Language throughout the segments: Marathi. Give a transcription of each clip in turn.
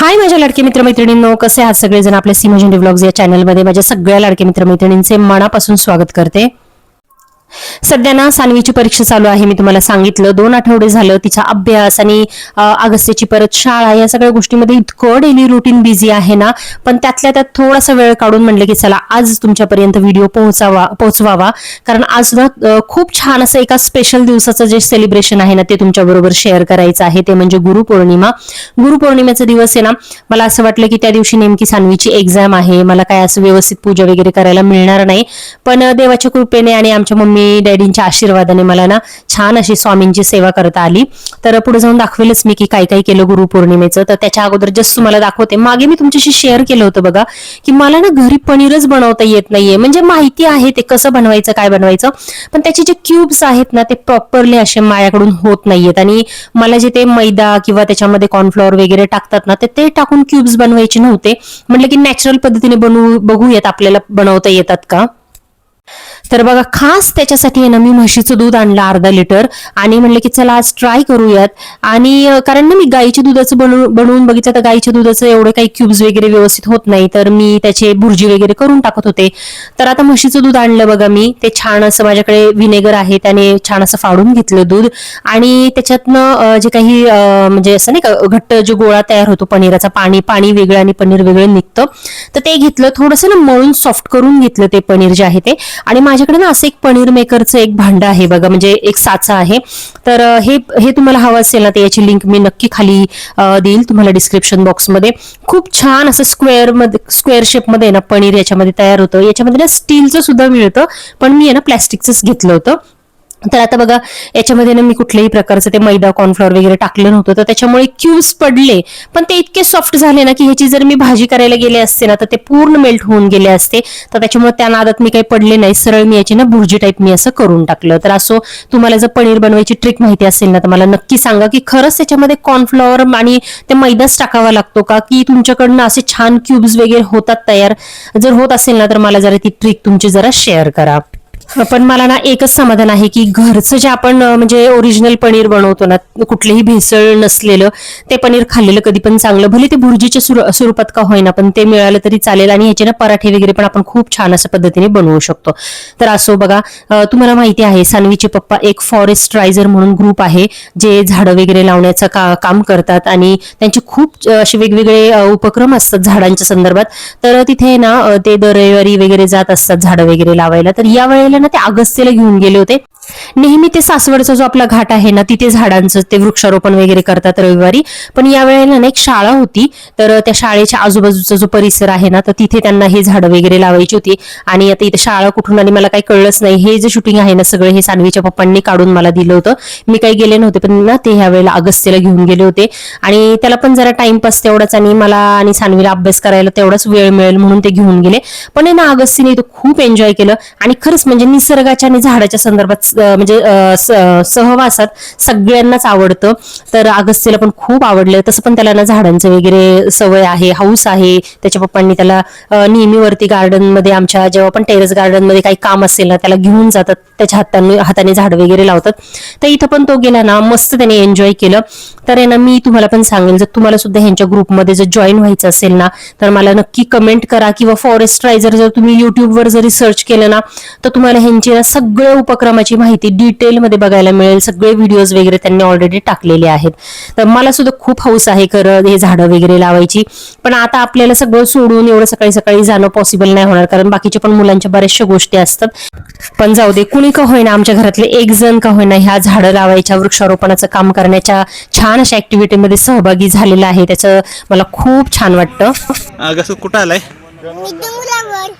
हाय माझ्या लाडके मित्रमैत्रिणींनो, कसे आहात सगळेजण. आपल्या सीमा झेंडे व्लॉग्स या चॅनलमध्ये माझ्या सगळ्या लाडके मित्रमैत्रिणींचे मनापासून स्वागत करते. सध्या ना सानवीची परीक्षा चालू आहे. मी तुम्हाला सांगितलं 2 आठवडे झालं तिचा अभ्यास आणि अगस्त्यची परत शाळा या सगळ्या गोष्टींमध्ये इतकं डेली रुटीन बिझी आहे ना. पण त्यातल्या त्यात थोडासा वेळ काढून म्हणलं की चला आज तुमच्यापर्यंत व्हिडिओ पोहोचवावा. कारण आज ना खूप छान असं एका स्पेशल दिवसाचं जे सेलिब्रेशन आहे ना ते तुमच्याबरोबर शेअर करायचं आहे. ते म्हणजे गुरुपौर्णिमा. गुरुपौर्णिमेचा दिवस आहे ना. मला असं वाटलं की त्या दिवशी नेमकी सानवीची एक्झाम आहे. मला काय असं व्यवस्थित पूजा वगैरे करायला मिळणार नाही. पण देवाच्या कृपेने आणि आमच्या मम्मी डॅडींच्या आशीर्वादाने मला ना छान अशी स्वामींची सेवा करता आली. तर पुढे जाऊन दाखवेलच मी की काय काय केलं गुरुपौर्णिमेचं. तर त्याच्या अगोदर जस्ट तुम्हाला दाखवते. मागे मी तुमच्याशी शेअर केलं होतं बघा की मला ना घरी पनीरच बनवता येत नाहीये. म्हणजे माहिती आहे ते कसं बनवायचं काय बनवायचं, पण त्याचे जे क्यूब्स आहेत ना ते प्रॉपरली असे माझ्याकडून होत नाहीयेत. आणि मला जे ते मैदा किंवा त्याच्यामध्ये कॉर्नफ्लॉवर वगैरे टाकतात ना ते टाकून क्यूब्स बनवायचे नव्हते. म्हटलं की नॅचरल पद्धतीने बघूयात आपल्याला बनवता येतात का. तर बघा खास त्याच्यासाठी आहे ना मी म्हशीचं दूध आणलं अर्धा लिटर आणि म्हणलं की चला आज ट्राय करूयात. आणि कारण ना मी गाईच्या दुधाचं बनवून बघितलं तर गाईच्या दुधाचं एवढे काही क्यूब्स वगैरे व्यवस्थित होत नाही. तर मी त्याचे भुर्जी वगैरे करून टाकत होते. तर आता म्हशीचं दूध आणलं बघा मी. ते छान असं माझ्याकडे व्हिनेगर आहे त्याने छान असं फाडून घेतलं दूध आणि त्याच्यातनं जे काही म्हणजे असं नाही का घट्ट जो गोळा तयार होतो पनीराचा, पाणी वेगळं आणि पनीर वेगळं निघतं. तर ते घेतलं थोडंसं ना मळून सॉफ्ट करून घेतलं ते पनीर जे आहे ते. आणि माझ्याकडे ना असं एक पनीर मेकरचं एक भांडं आहे बघा, म्हणजे एक साचा आहे. तर हे तुम्हाला हवं असेल ना तर याची लिंक मी नक्की खाली देईल तुम्हाला डिस्क्रिप्शन बॉक्समध्ये. खूप छान असं स्क्वेअर शेपमध्ये ना पनीर याच्यामध्ये तयार होतं. याच्यामध्ये ना स्टीलचं सुद्धा मिळतं, पण मी आहे ना प्लॅस्टिकचंच घेतलं होतं. तर आता बघा याच्यामध्ये ना मी कुठल्याही प्रकारचं ते मैदा कॉर्नफ्लॉवर वगैरे टाकलं नव्हतं. तर त्याच्यामुळे क्यूब्स पडले, पण ते इतके सॉफ्ट झाले ना की ह्याची जर मी भाजी करायला गेले असते ना तर ते पूर्ण मेल्ट होऊन गेले असते. तर त्याच्यामुळे त्या नादात मी काही पडले नाही. सरळ मी याची ना भुर्जी टाईप मी असं करून टाकलं. तर असं तुम्हाला जर पनीर बनवायची ट्रिक माहिती असेल ना तर मला नक्की सांगा की खरंच त्याच्यामध्ये कॉर्नफ्लॉवर आणि ते मैदाच टाकावा लागतो का, की तुमच्याकडनं असे छान क्यूब्स वगैरे होतात तयार. जर होत असेल ना तर मला जरा ती ट्रिक तुमची जरा शेअर करा. पण मला ना एकच समाधान आहे की घरचं जे आपण म्हणजे ओरिजिनल पनीर बनवतो ना, कुठलेही भेसळ नसलेलं ते पनीर खाल्लेलं कधी पण चांगलं. भले ते भुर्जीच्या स्वरूपात का होईना पण ते मिळालं तरी चालेल. आणि ह्याचे ना पराठे वगैरे पण आपण खूप छान अशा पद्धतीने बनवू शकतो. तर असो बघा, तुम्हाला माहिती आहे सानवीचे पप्पा एक फॉरेस्ट रायझर म्हणून ग्रुप आहे जे झाडं वगैरे लावण्याचं काम करतात. आणि त्यांचे खूप असे वेगवेगळे उपक्रम असतात झाडांच्या संदर्भात. तर तिथे ना ते दर रविवारी वगैरे जात असतात झाडं वगैरे लावायला. तर या वेळेला ना ते अगस्त्यला घेऊन गेले होते. नेहमी ते सासवडचा जो आपला घाट आहे ना तिथे झाडांचं ते वृक्षारोपण वगैरे करतात रविवारी. पण या वेळेला ना एक शाळा होती, तर त्या शाळेच्या आजूबाजूचा जो परिसर आहे ना तर तिथे त्यांना हे झाडं वगैरे लावायची होती. आणि आता इथे शाळा कुठून आणि मला काही कळलंच नाही. हे जे शूटिंग आहे ना सगळं हे सानवीच्या पप्पांनी काढून मला दिलं होतं. मी काही गेले नव्हते, पण ना ते ह्या वेळेला अगस्त्यला घेऊन गेले होते. आणि त्याला पण जरा टाइमपास तेवढाच आणि मला आणि सानवीला अभ्यास करायला तेवढाच वेळ मिळेल म्हणून ते घेऊन गेले. पण ना अगस्त्यने तो खूप एन्जॉय केलं. आणि खरंच म्हणजे निसर्गाच्या आणि झाडाच्या संदर्भात म्हणजे सहवासात सगळ्यांनाच आवडतं. तर अगस्त्यला पण खूप आवडलं. तसं पण त्याला ना झाडांचं वगैरे सवय आहे, हौस आहे. त्याच्या पप्पांनी त्याला नेहमी वरती गार्डन मध्ये आमच्या जेव्हा पण टेरेस गार्डन मध्ये काही काम असेल ना त्याला घेऊन जातात. त्याच्या हाताने झाड वगैरे लावतात. तर इथं पण तो गेला ना मस्त त्याने एन्जॉय केलं. तर आहे ना मी तुम्हाला पण सांगेल जर तुम्हाला सुद्धा ह्यांच्या ग्रुपमध्ये जर जॉईन व्हायचं असेल ना तर मला नक्की कमेंट करा. किंवा फॉरेस्ट रायझर जर तुम्ही युट्यूबवर जरी सर्च केलं ना तर तुम्हाला ह्यांची सगळ्या उपक्रमाची माहिती डिटेलमध्ये बघायला मिळेल. सगळे व्हिडिओज वगैरे त्यांनी ऑलरेडी टाकलेले आहेत. तर मला सुद्धा खूप हौस आहे खरं हे झाडं वगैरे लावायची. पण आता आपल्याला सगळं सोडून एवढं सकाळी सकाळी जाणं पॉसिबल नाही होणार, कारण बाकीच्या पण मुलांच्या बऱ्याचशा गोष्टी असतात. पण जाऊ दे, कुणी का होईना आमच्या घरातले एक जण का होईना ह्या झाडं लावायच्या वृक्षारोपणाचं काम करण्याच्या छान अशा ऍक्टिव्हिटीमध्ये सहभागी झालेला आहे. त्याचं मला खूप छान वाटतं. अगं कुठं आलाय,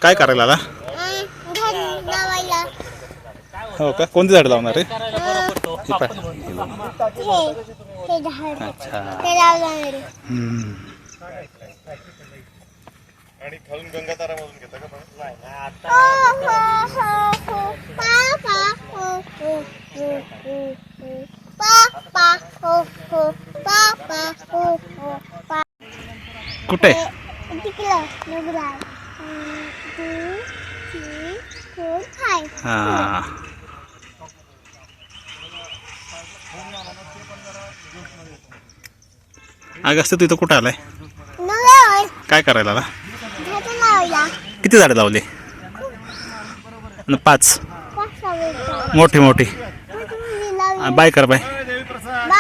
काय करायला आला? हो का, कोणती झाड लावणार आहे? आणि खालून गंगातारा मधून घेता का कुठे? हा अगस्त तू इथं कुठं आलाय? काय करायला आता? झाडं लावला किती झाडं लावले? 5 मोठी मोठी. बाय कर बाय. बाय.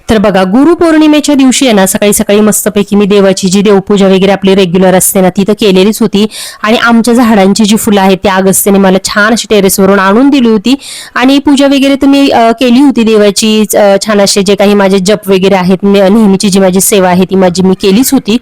तर बघा, गुरुपौर्णिमेच्या दिवशी आहे ना, सकाळी सकाळी मस्तपैकी मी देवाची जी देवपूजा वगैरे आपली रेग्युलर असते ना ती तर केलेलीच होती. आणि आमच्या झाडांची जी फुलं आहेत त्या अगस्त्यने मला छान अशी टेरेसवरून आणून दिली होती. आणि पूजा वगैरे तर मी केली होती देवाची. छान असे जे काही माझे जप वगैरे आहेत, नेहमीची जी माझी सेवा आहे ती माझी मी केलीच होती.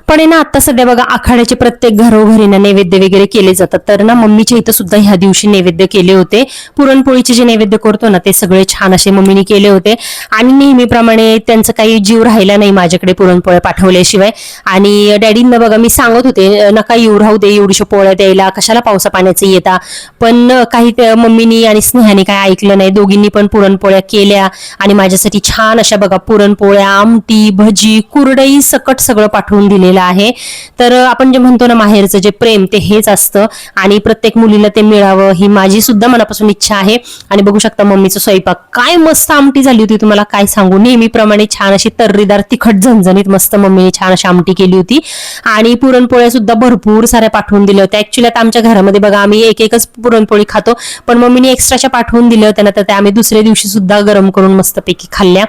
पण आहे ना, आता सध्या बघा आखाड्याचे प्रत्येक घरोघरी ना नैवेद्य वगैरे केले जातात. तर ना मम्मीच्या इथं सुद्धा ह्या दिवशी नैवेद्य केले होते. पुरणपोळीचे जे नैवेद्य करतो ना ते सगळे छान असे मम्मीने केले होते. आणि नेहमीप्रमाणे त्यांचा काही जीव राहिला नाही माझ्याकडे पुरणपोळ्या पाठवल्याशिवाय. आणि डॅडींना बघा मी सांगत होते नका येऊ राहू दे एवढीशा पोळ्या द्यायला, कशाला पावसा पाण्याचे येता. पण काही मम्मीनी आणि स्नेहाने काय ऐकलं नाही. दोघींनी पण पुरणपोळ्या केल्या आणि माझ्यासाठी छान अशा बघा पुरणपोळ्या, आमटी, भजी, कुरडई सकट सगळं पाठवून दिलेलं आहे. तर आपण जे म्हणतो ना माहेरचं जे प्रेम ते हेच असतं आणि प्रत्येक मुलीला ते मिळावं ही माझी सुद्धा मनापासून इच्छा आहे. आणि बघू शकता मम्मीचं स्वयंपाक काय मस्त आमटी झाली होती, तुम्हाला काय सांगू. नेहमीप्रमाणे छान अशी तर्रीदार तिखट झणझणीत मस्त मम्मीने छान अशी आमटी केली होती. आणि पुरणपोळ्या सुद्धा भरपूर साऱ्या पाठवून दिल्या होत्या. ऍक्च्युली आता आमच्या घरामध्ये बघा आम्ही एक एकच पुरणपोळी खातो, पण मम्मीने एक्स्ट्राच्या पाठवून दिल्या होत्या ना, तर त्या आम्ही दुसऱ्या दिवशी सुद्धा गरम करून मस्तपैकी खाल्ल्या.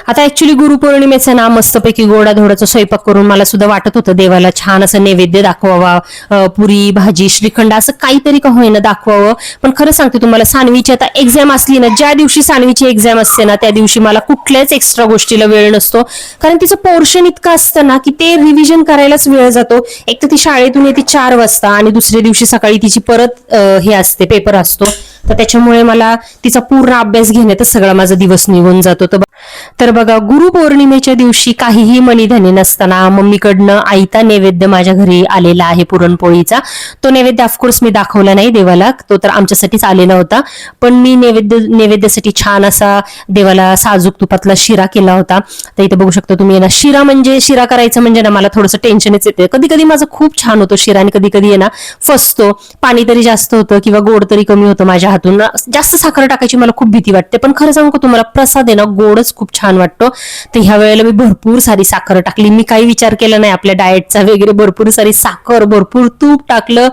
आता ऍक्च्युली गुरुपौर्णिमेचं ना मस्तपैकी गोडाधोडाचा स्वयंपाक करून मला सुद्धा वाटत होतं देवाला छान असं नैवेद्य दाखवावा. पुरी भाजी श्रीखंड असं काहीतरी का होईना दाखवावं. पण खरं सांगते तुम्हाला, सानवीची आता एक्झाम असली ना, ज्या दिवशी सानवीची एक्झाम असते ना त्या दिवशी मला कुठल्याच एक्स्ट्रा गोष्टीला वेळ नसतो. कारण तिचं पोर्शन इतकं असतं ना की ते रिव्हिजन करायलाच वेळ जातो. एक तर ती शाळेतून येते 4 वाजता आणि दुसऱ्या दिवशी सकाळी तिची परत हे असते, पेपर असतो. तर त्याच्यामुळे मला तिचा पूर्ण अभ्यास घेण्यातच सगळा माझा दिवस निघून जातो. तर बघा, गुरुपौर्णिमेच्या दिवशी काहीही मनीधनी नसताना मम्मीकडनं आईता नैवेद्य माझ्या घरी आलेला आहे पुरणपोळीचा. तो नैवेद्य ऑफकोर्स मी दाखवला नाही देवाला, तो तर आमच्यासाठीच आलेला होता. पण मी नैवेद्यासाठी छान असा देवाला साजूक तुपातला शिरा केला होता. तर इथे बघू शकता तुम्ही ना, शिरा करायचं म्हणजे ना मला थोडंसं टेन्शनच येते. कधी कधी माझं खूप छान होतो शिरा आणि कधी कधी आहे ना फसतो. पाणी तरी जास्त होतं किंवा गोड तरी कमी होतं माझ्या हातून. जास्त साखर टाकायची मला खूप भीती वाटते. पण खरं सांगू का तुम्हाला, प्रसाद आहे ना गोडच खूप छान वाटतो. तर ह्या वेळेला मी भरपूर सारी साखर टाकली. मी काही विचार केला नाही आपल्या डाएटचा वगैरे. भरपूर सारी साखर, भरपूर तूप टाकलं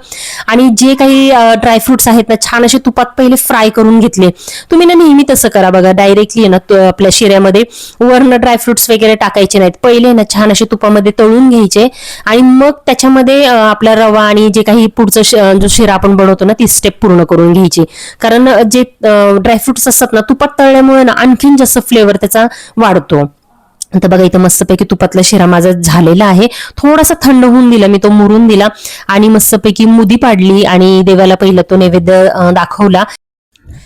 आणि जे काही ड्रायफ्रुट्स आहेत ना छान असे तुपात पहिले फ्राय करून घेतले. तुम्ही ना नेहमी तसं करा बघा, डायरेक्टली ना आपल्या शिऱ्यामध्ये वरनं ड्रायफ्रुट्स वगैरे टाकायचे नाहीत. पहिले ना छान असे तुपामध्ये तळून घ्यायचे आणि मग त्याच्यामध्ये आपला रवा आणि जे काही पुढचं जो शिरा आपण बनवतो ना ती स्टेप पूर्ण करून घ्यायची. कारण जे ड्रायफ्रुट्स असतात ना तुपात तळल्यामुळे ना आणखीन जास्त फ्लेवर त्याचा वाढतो. तर बघा इथं मस्तपैकी तुपातला शिरा माझा झालेला आहे. थोडासा थंड होऊन दिला मी, तो मुरून दिला आणि मस्तपैकी मुदी पाडली आणि देवाला पहिला तो नैवेद्य दाखवला.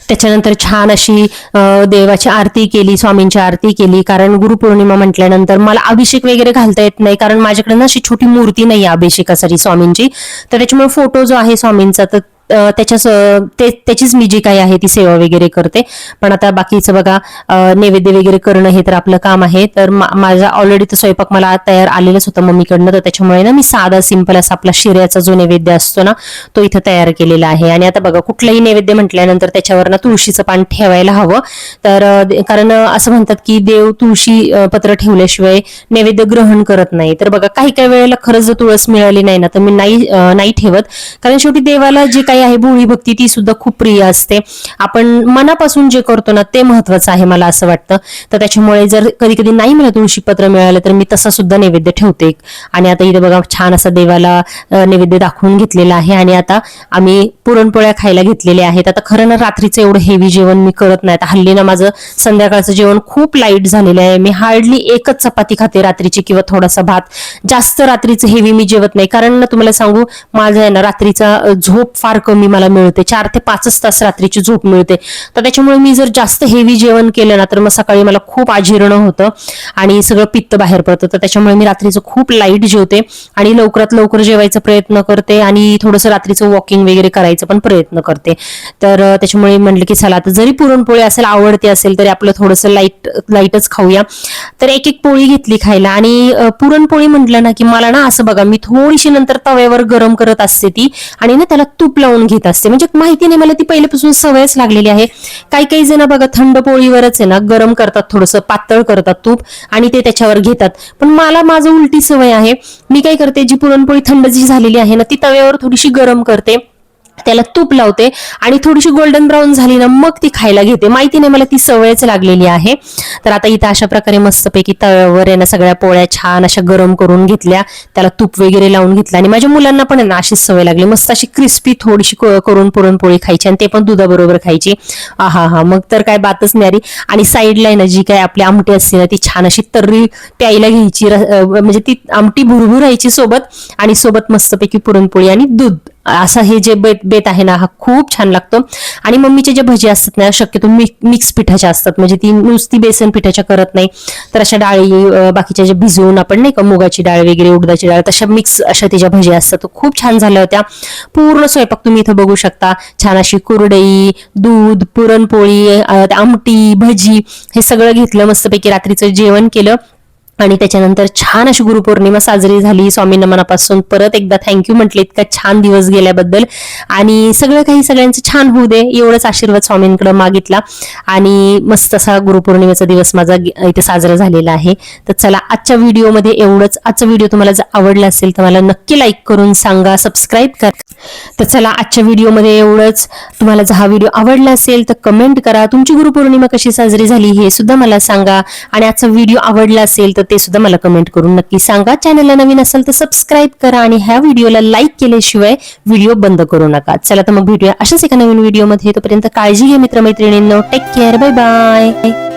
त्याच्यानंतर छान अशी देवाची आरती केली, स्वामींची आरती केली. कारण गुरुपौर्णिमा म्हटल्यानंतर मला अभिषेक वगैरे घालता येत नाही, कारण माझ्याकडे ना अशी छोटी मूर्ती नाही आहे अभिषेकासाठी स्वामींची. तर त्याच्यामुळे फोटो जो आहे स्वामींचा तर त्याचीच मी जी काही आहे ती सेवा वगैरे करते. पण आता बाकीचं बघा नैवेद्य वगैरे करणं हे तर आपलं काम आहे. तर माझा ऑलरेडी तो स्वयंपाक मला तयार आलेलाच होता मम्मीकडनं. तर त्याच्यामुळे ना मी साधा सिंपल असा आपला शिऱ्याचा जो नैवेद्य असतो ना तो इथं तयार केलेला आहे. आणि आता बघा कुठलाही नैवेद्य म्हटल्यानंतर त्याच्यावर ना तुळशीचं पान ठेवायला हवं. तर कारण असं म्हणतात की देव तुळशी पत्र ठेवल्याशिवाय नैवेद्य ग्रहण करत नाही. तर बघा काही काही वेळेला खरंच जर तुळस मिळाली नाही ना तर मी नाही ठेवत. कारण शेवटी देवाला जे काही आहे भोळी भक्ती ती सुद्धा खूप प्रिय असते. आपण मनापासून जे करतो ना ते महत्वाचं आहे मला असं वाटतं. तर त्याच्यामुळे जर कधी कधी नाही मला तुळशी पत्र मिळालं तर मी तसा सुद्धा नैवेद्य ठेवते. आणि आता इथे बघा छान असा देवाला नैवेद्य दाखवून घेतलेला आहे आणि आता आम्ही पुरणपोळ्या खायला घेतलेल्या आहेत. आता खरं ना रात्रीचं एवढं हेवी जेवण मी करत नाही. हल्ली ना माझं संध्याकाळचं जेवण खूप लाईट झालेलं आहे. मी हार्डली एकच चपाती खाते रात्रीची किंवा थोडासा भात. जास्त रात्रीचं हेवी मी जेवत नाही. कारण ना तुम्हाला सांगू माझं आहे ना रात्रीचा झोप फार कमी मला मिळते. 4 ते 5 तास रात्रीची झोप मिळते. तर त्याच्यामुळे मी जर जास्त हेवी जेवण केलं ना तर मग सकाळी मला खूप अजीर्ण होतं आणि सगळं पित्त बाहेर पडतं. तर त्याच्यामुळे मी रात्रीचं खूप लाईट जेवते आणि लवकरात लवकर जेवायचा प्रयत्न करते आणि थोडंसं रात्रीचं वॉकिंग वगैरे करायचं पण प्रयत्न करते. तर त्याच्यामुळे म्हटलं की चला आता जरी पुरणपोळी असेल आवडते असेल तरी आपलं थोडंसं लाईटच खाऊया. तर एक पोळी घेतली खायला. आणि पुरणपोळी म्हटलं ना की मला ना असं बघा मी थोडीशी नंतर तव्यावर गरम करत असते ती आणि ना त्याला तूप लावून लावून घेत असते. म्हणजे माहिती नाही, मला ती पहिल्यापासून सवयच लागलेली आहे. काही काही जण बघा थंड पोळीवरच आहे ना गरम करतात, थोडंसं पातळ करतात तूप आणि ते त्याच्यावर घेतात. पण मला माझं उलटी सवय आहे. मी काय करते, जी पुरणपोळी थंड जी झालेली आहे ना ती तव्यावर थोडीशी गरम करते, त्याला तूप लावते आणि थोडीशी गोल्डन ब्राऊन झाली ना मग ती खायला घेते. माहिती नाही, मला ती सवयच लागलेली आहे. तर आता इथं अशा प्रकारे मस्तपैकी तव्यावर आहे ना सगळ्या पोळ्या छान अशा गरम करून घेतल्या, त्याला तूप वगैरे लावून घेतलं आणि माझ्या मुलांना पण आहे ना अशीच सवय लागली, मस्त अशी क्रिस्पी थोडीशी करून पुरणपोळी खायची आणि ते पण दुधाबरोबर खायची. हा मग तर काय बातच न्यारी. आणि साईडला आहे ना जी काय आपली आमटी असते ना ती छान अशी तर्री प्यायला घ्यायची, म्हणजे ती आमटी भुरभुरायची सोबत, आणि सोबत मस्तपैकी पुरणपोळी आणि दूध. असा हे जे बेत आहे ना हा खूप छान लागतो. आणि मम्मीचे जे भजी असतात ना शक्यतो मिक्स पिठाच्या असतात, म्हणजे ती नुसती बेसन पिठाच्या करत नाही, तर अशा डाळी बाकीच्या जे भिजवून आपण नाही का मुगाची डाळ वगैरे उडदाची डाळ तशा मिक्स अशा त्याच्या भजी असतात, खूप छान झाल्या होत्या. पूर्ण स्वयंपाक तुम्ही इथं बघू शकता, छान अशी कुरडई, दूध, पुरणपोळी, आमटी, भजी हे सगळं घेतलं, मस्तपैकी रात्रीचं जेवण केलं आणि त्याच्यानंतर छान अशी गुरुपौर्णिमा साजरी झाली. स्वामींना मनापासून परत एकदा थँक्यू म्हटले इतका छान दिवस गेल्याबद्दल, आणि सगळं काही सगळ्यांचं छान होऊ दे एवढंच आशीर्वाद स्वामींकडे मागितला. आणि मस्त असा गुरुपौर्णिमेचा दिवस माझा इथे साजरा झालेला आहे. तर चला आजच्या व्हिडिओमध्ये एवढंच. आजचा व्हिडिओ तुम्हाला जर आवडला असेल तर मला नक्की लाईक करून सांगा, सबस्क्राईब करा. तर चला आजच्या व्हिडिओमध्ये एवढंच. तुम्हाला जर हा व्हिडिओ आवडला असेल तर कमेंट करा, तुमची गुरुपौर्णिमा कशी साजरी झाली हे सुद्धा मला सांगा. आणि आजचा व्हिडिओ आवडला असेल तर ते सुद्धा मला कमेंट करून नक्की सांगा. चॅनलला नवीन असेल तर सबस्क्राईब करा आणि ह्या व्हिडिओला लाईक केल्याशिवाय व्हिडिओ बंद करू नका. चला तर मग भेटूया अशाच एका नवीन व्हिडिओमध्ये. तोपर्यंत काळजी घ्या मित्रमैत्रिणींनो. Take care, bye bye.